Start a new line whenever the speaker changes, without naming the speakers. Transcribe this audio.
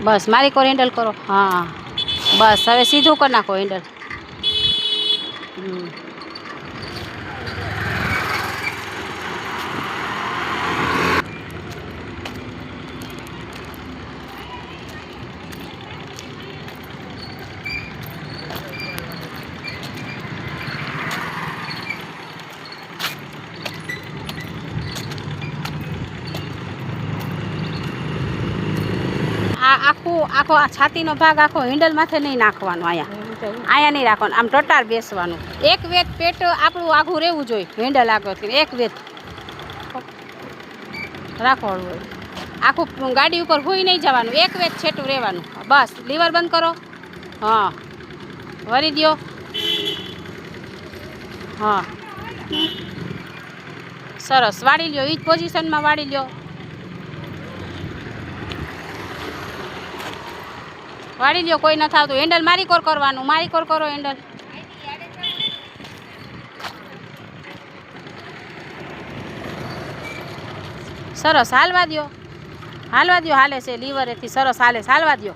બસ મારી core handle કરો. હા બસ હવે સીધું કરી નાખો હેન્ડલ. આખો આ છાતીનો ભાગ આખો હેન્ડલ માથે નહીં નાખવાનો. અહીંયા નહીં રાખવાનું, આમ ટટાર બેસવાનું. એક વેત પેટ આપણું આઘું રહેવું જોઈએ હેન્ડલ આગળથી. એક વેત રાખવાનું હોય. આખું ગાડી ઉપર હોઈ નહીં જવાનું, એક વેત છેટું રહેવાનું. બસ લીવર બંધ કરો. હા વરી દો. હા સરસ વાળી લ્યો, એ જ પોઝિશનમાં વાળી લ્યો. વાળી લ્યો, કોઈ નથી આવતું. હેન્ડલ મારી કોર કરવાનું, મારી કોર કરો હેન્ડલ. સરસ હાલવા દો, હાલવા દો. હાલે છે લીવરેથી સરસ હાલે છે, હાલવા દો.